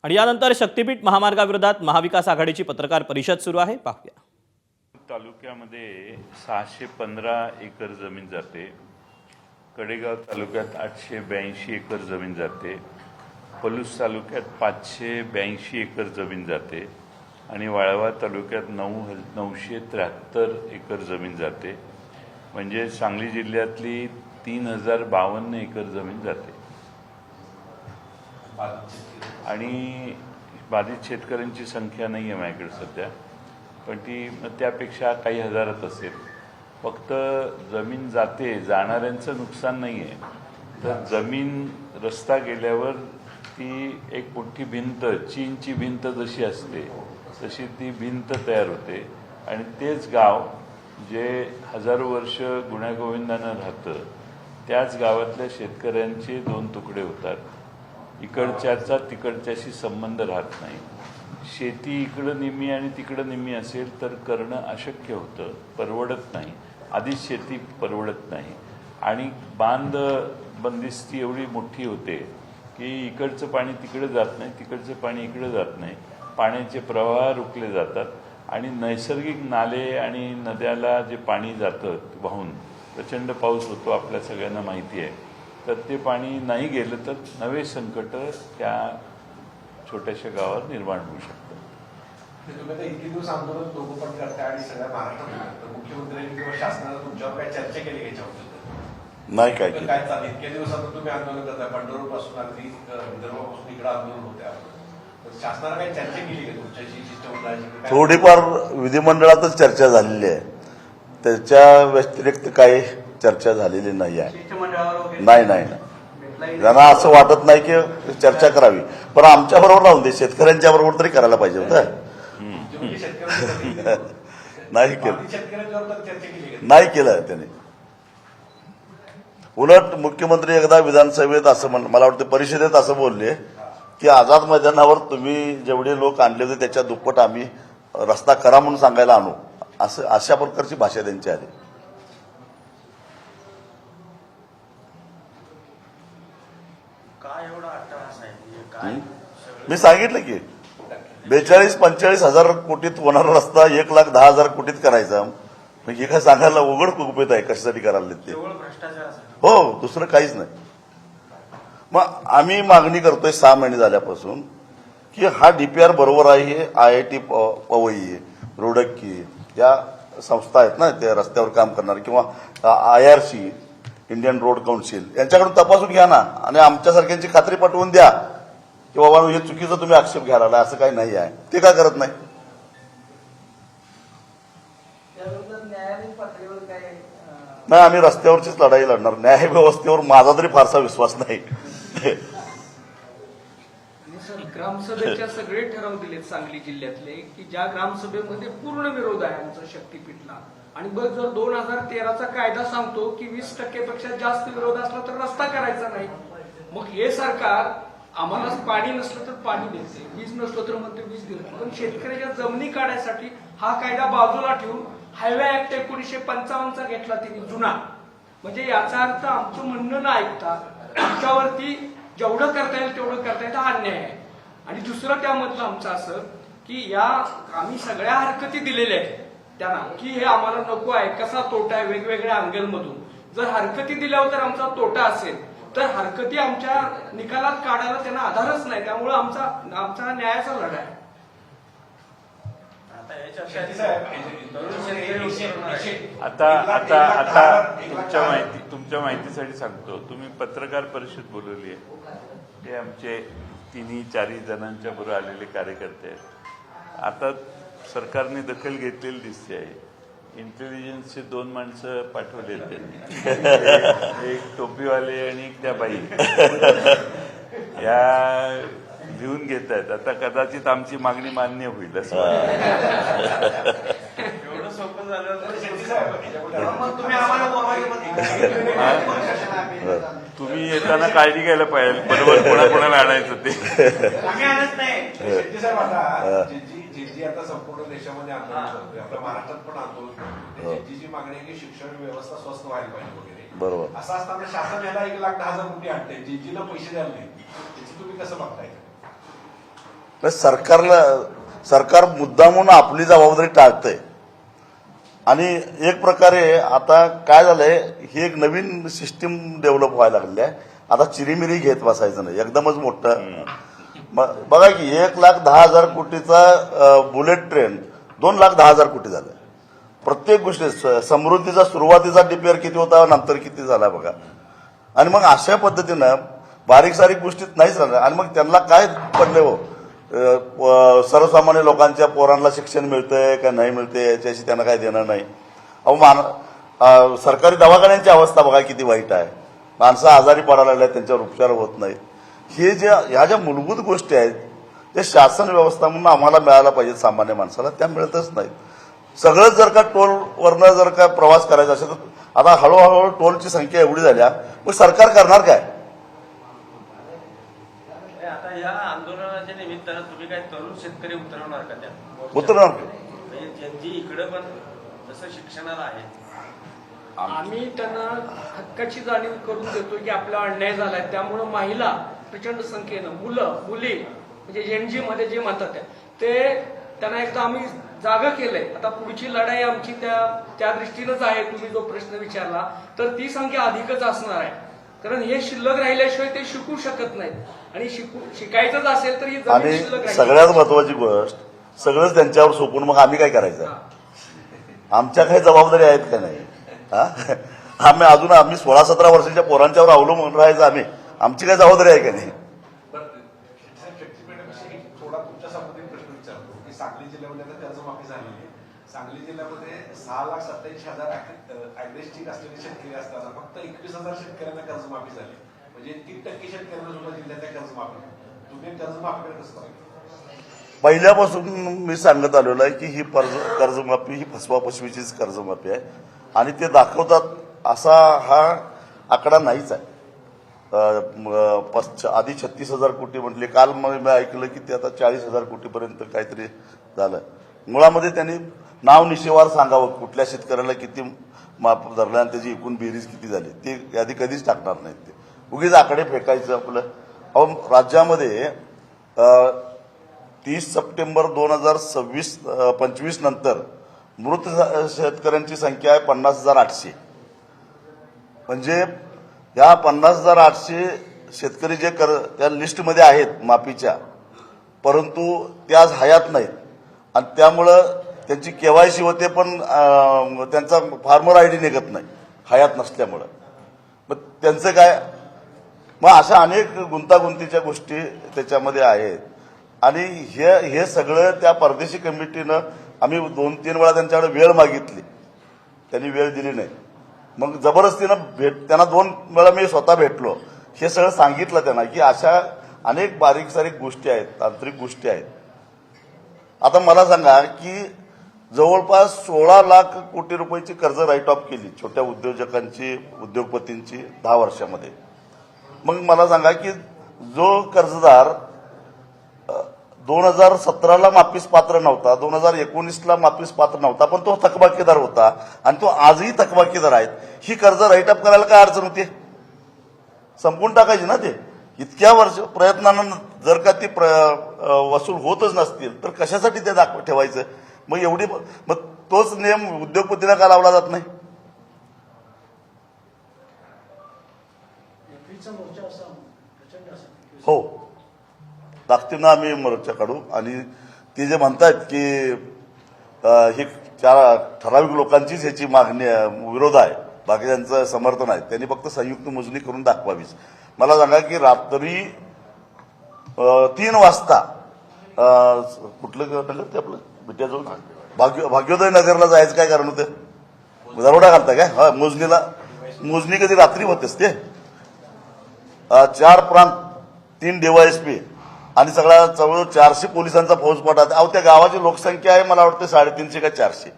आणि यानंतर शक्तीपीठ महामार्गाविरोधात महाविकास आघाडीची पत्रकार परिषद सुरू आहे, पाहूया। तालुक्यामध्ये 615 एकर जमीन जाते, कडेगाव तालुक्यात 882 एकर जमीन जाते, पलूस तालुक्यात 582 एकर जमीन जाते आणि वाळवा तालुक्यात 973 एकर जमीन जाते। म्हणजे सांगली जिल्ह्यातली 3052 एकर जमीन जाते आणि बाधित शेतकऱ्यांची संख्या नाही आहे माझ्याकडे सध्या, पण ती त्यापेक्षा काही हजारात असेल। फक्त जमीन जाते, जाणाऱ्यांचं नुकसान नाही आहे, तर जमीन रस्ता गेल्यावर ती एक मोठी भिंत, चीनची भिंत जशी असते तशी ती भिंत तयार होते आणि तेच गाव जे हजारो वर्ष गुण्यागोविंदानं राहतं त्याच गावातल्या शेतकऱ्यांचे दोन तुकडे होतात। इकडच्याचा तिकडच्याशी संबंध राहत नाही। शेती इकडं निम्मी आणि तिकडं निम्मी असेल तर करणं अशक्य होतं, परवडत नाही। आधीच शेती परवडत नाही आणि बांध बंदिस्ती एवढी मोठी होते की इकडचं पाणी तिकडे जात नाही, तिकडचं पाणी इकडे जात नाही, पाण्याचे प्रवाह रोखले जातात आणि नैसर्गिक नाले आणि नद्याला जे पाणी जातं वाहून, प्रचंड पाऊस होतो आपल्या सगळ्यांना माहिती आहे, तर ते पाणी नाही गेलं तर नवे संकट त्या छोट्याशा गावात निर्माण होऊ शकतं। तुम्ही आता इतके दिवस आंदोलन दोघं पण करताय आणि सगळ्या महाराष्ट्रात मुख्यमंत्र्यांनी किंवा शासनानं तुमच्यावर काय चर्चा केली याच्यावर? नाही काय केलं। काय चाललं इतक्या दिवसात तुम्ही आंदोलन करताय, पंढरपूर पासून अगदी विदर्भापासून इकडे आंदोलन होते, शासनाला काही चर्चा केली का तुमच्याशी शिष्टमंडळाची? थोडीफार विधिमंडळातच चर्चा झालेली आहे, त्याच्या व्यतिरिक्त काही चर्चा झालेली नाही आहे। नाही नाही त्यांना असं वाटत नाही की चर्चा करावी, पण आमच्या बरोबर राहून दे, शेतकऱ्यांच्या बरोबर तरी करायला पाहिजे होतं। नाही केलं, नाही केलं त्याने। उलट मुख्यमंत्री एकदा विधानसभेत असं मला वाटतं परिषदेत असं बोलले की आझाद मैदानावर तुम्ही जेवढे लोक आणले होते त्याच्या दुप्पट आम्ही रस्ता करा म्हणून सांगायला आणू, असं अशा प्रकारची भाषा त्यांची आली। काय एवढा अट्टहास आहे? मी सांगितलं की 42-45 हजार कोटीत होणारा रस्ता 1,10,000 कोटीत करायचा, म्हणजे काय सांगायला उघड गुपित आहे कशासाठी करायला ते? हो, दुसरं काहीच नाही। मग आम्ही मागणी करतोय 6 महिने झाल्यापासून की हा डीपीआर बरोबर आहे। IIT पवई, रोडक्की या संस्था आहेत ना ते रस्त्यावर काम करणार, किंवा IRC इंडियन रोड काउन्सिल यांच्याकडून तपासून घ्या ना आणि आमच्यासारख्यांची खात्री पटवून द्या की बाबा हे चुकीचं तुम्ही आक्षेप घ्यायला लागला, असं काही नाही आहे। ते काय करत नाही? नाही, आम्ही रस्त्यावरचीच लढाई लढणार, न्याय व्यवस्थेवर माझा तरी फारसा विश्वास नाही। ग्रामसभेच्या सगळे ठराव दिलेत सांगली जिल्ह्यातले की ज्या ग्रामसभेमध्ये पूर्ण विरोध आहे आमचा शक्तीपीठला, आणि बघ जर 2013चा कायदा सांगतो की 20% पेक्षा जास्त विरोध असला तर रस्ता करायचा नाही, मग हे सरकार आम्हाला पाणी नसलं तर पाणी देते, वीज नसलं तर म्हणते वीज देते, पण शेतकऱ्याच्या जमिनी काढायसाठी हा कायदा बाजूला ठेवून हायवे ऍक्ट 1955चा घेतला त्यांनी जुना। म्हणजे याचा अर्थ आमचं म्हणणं न ऐकता आमच्यावरती जेवढं करता येईल तेवढं करता येईल, हा अन्याय आहे। आणि दुसरं त्यामधलं आमचं असं की या आम्ही सगळ्या हरकती दिलेल्या आहेत त्यांना की हे आम्हाला नको आहे, कसा तोटा आहे वेगवेगळ्या अँगलमधून, जर हरकती दिल्यावर तर आमचा तोटा असेल तर हरकती आमच्या निकालात काढायला त्यांना आधारच नाही, त्यामुळे आमचा न्यायाचा लढा आहे। आता आता आता तुमच्या माहितीसाठी सांगतो, तुम्ही पत्रकार परिषद बोलवली आहे, ते आमचे 3-4 जणांच्या बरोबर आलेले कार्यकर्ते आहेत। आता सरकारने दखल घेतलेली दिसते आहे, इंटेलिजन्सचे 2 माणसं पाठवले त्यांनी, एक टोपीवाले आणि एक त्या बाई, या लिहून घेत आहेत। आता कदाचित आमची मागणी मान्य होईल असं एवढं सोपं झालं तुम्ही येताना काळजी घ्यायला पाहिजे, बरोबर कोणाकोणाला आणायचं ते। जी आता संपूर्ण देशामध्ये आंदोलन करतोय, आपल्या महाराष्ट्रात पण आंदोलन, जी मागणी आहे की शिक्षण व्यवस्था स्वस्त व्हायला पाहिजे वगैरे, बरोबर, असं असताना शासन याला 1,10,000 कोटी आणते, जीला पैसे द्यायला नाही, त्याची तुम्ही कसं बघताय? सरकार मुद्दामून आपली जबाबदारी टाळतंय. आणि एक प्रकारे आता काय झालंय, ही एक नवीन सिस्टीम डेव्हलप व्हायला लागली आहे. आता चिरीमिरी घेत बसायचं नाही, एकदमच मोठं. बघा की 1,10,000 कोटीचा बुलेट ट्रेन 2,10,000 कोटी झालं. प्रत्येक गोष्टी समृद्धीचा सुरुवातीचा डीपीआर किती होता, नंतर किती झाला बघा. आणि मग अशा पद्धतीनं बारीक सारीक गोष्टीत नाहीच राहणार. आणि मग त्यांना काय पडले हो, सर्वसामान्य लोकांच्या पोरांना शिक्षण मिळतंय का नाही मिळतंय याच्याशी त्यांना काय देणं नाही. अहो सरकारी दवाखान्यांची अवस्था बघा किती वाईट आहे. माणसं आजारी पडायला लागल्या, त्यांच्यावर उपचार होत नाहीत. ह्या ज्या मूलभूत गोष्टी आहेत त्या शासन व्यवस्था म्हणून आम्हाला मिळायला पाहिजेत सामान्य माणसाला, त्या मिळतच नाहीत. सगळंच जर का टोलवरनं जर का प्रवास करायचा असेल तर आता हळूहळू टोलची संख्या एवढी झाल्या, मग सरकार करणार काय? आता या आंदोलनाच्या निमित्तानं तुम्ही काय तरुण शेतकरी उतरवणार का त्या? उतरणार जी इकडे पण जसं शिक्षणाला आहे, आम्ही त्यांना हक्काची जाणीव करून देतो की आपला अन्याय झालाय. त्यामुळे महिला प्रचंड संख्येनं, मुली म्हणजे एनजी मध्ये जे म्हणतात ते त्यांना एकदा आम्ही जागा केलंय. आता पुढची लढाई आमची त्या दृष्टीनंच आहे. तुम्ही जो प्रश्न विचारला तर ती संख्या अधिकच असणार आहे, कारण हे शिल्लक राहिल्याशिवाय ते शिकू शकत नाहीत. आणि शिकायचंच असेल तर ही जमीन आणि शिल्लक राहील. सगळ्यात महत्वाची गोष्ट, सगळंच त्यांच्यावर सोपून मग आम्ही काय करायचं? आमच्या काही जबाबदारी आहेत का नाही? आम्ही 16-17 वर्षाच्या पोरांच्यावर अवलंबून राहायचं आमची काय जबाबदारी आहे का नाही? शक्तीपीठाविषयी थोडा तुमच्या संबंधित प्रश्न विचारतो की सांगली जिल्ह्यामध्ये आता कर्जमाफी झालेली आहे. सांगली जिल्ह्यामध्ये 6,27,000 ऍग्रेस्टिक असलेले शेतकरी असताना फक्त 21,000 शेतकऱ्यांना कर्जमाफी झाली. म्हणजे 3% शेतकऱ्यांना सुद्धा जिल्ह्यात कर्जमाफी. तुम्ही कर्जमाफीकडे कसं पाहिजे? पहिल्यापासून मी सांगत आलेलो आहे की ही कर्जमाफी ही फसवाफसवीचीच कर्जमाफी आहे. आणि ते दाखवतात असा हा आकडा नाहीच आहे. आधी 36,000 कोटी म्हटले, काल मी ऐकलं की ते आता 40,000 कोटीपर्यंत काहीतरी झालं. मुळामध्ये त्यांनी नाव निशेवार सांगावं कुठल्या शेतकऱ्याला किती माफ धरलं आणि त्याची एकूण बेरीज किती झाली, ती यादी कधीच टाकणार नाहीत. ते उगीच आकडे फेकायचं आपलं. अहो राज्यामध्ये 30 सप्टेंबर 2025 नंतर मृत शेतकऱ्यांची संख्या आहे 50,800. म्हणजे या 50,800 शेतकरी जे त्या लिस्टमध्ये आहेत माफीच्या, परंतु ते आज हयात नाहीत. आणि त्यामुळं त्यांची केवायसी होते पण त्यांचा फार्मर आयडी निघत नाही हयात नसल्यामुळं. मग त्यांचं काय? मग अशा अनेक गुंतागुंतीच्या गोष्टी त्याच्यामध्ये आहेत. आणि हे सगळं त्या परदेशी कमिटीनं आम्ही 2-3 वेळा त्यांच्याकडे वेळ मागितली, त्यांनी वेळ दिली नाही. मग जबरदस्तीनं त्यांना 2 वेळा मी स्वतः भेटलो, हे सगळं सांगितलं त्यांना की अशा अनेक बारीक सारीक गोष्टी आहेत, तांत्रिक गोष्टी आहेत. आता मला सांगा की जवळपास 16 लाख कोटी रुपयाची कर्ज राईट ऑफ केली छोट्या उद्योजकांची, उद्योगपतींची 10 वर्षामध्ये. मग मला सांगा की जो कर्जदार 2017ला माफीस पात्र नव्हता, 2019ला माफीस पात्र नव्हता, पण तो थकबाकीदार होता आणि तो आजही थकबाकीदार आहे, ही कर्ज राईट अप करायला काय अडचण होती? संपून टाकायची ना ते. इतक्या वर्ष प्रयत्नानं जर का ती वसूल होतच नसतील तर कशासाठी ते ठेवायचं? मग तोच नियम उद्योगपतीला का लावला जात नाही? हो, ताकदीनं आम्ही मोर्चा काढू. आणि ते जे म्हणतात की ही ठराविक लोकांचीच ह्याची मागणी विरोध आहे, बाकीच्यांचं समर्थन आहे, त्यांनी फक्त संयुक्त मोजणी करून दाखवावीच. मला सांगा की रात्री 3 वाजता कुठलं नगर ते आपलं बिट्याजवळ भाग्योदय नगरला जायचं काय कारण होतं? दरोडा घालता काय? हा, मोजणी कधी रात्री होतेच ते. 4 प्रांत, 3 DYSP आणि सगळा जवळ 400 पोलिसांचा फौजफाटा. अहो त्या गावाची लोकसंख्या आहे मला वाटतं 350 का 400.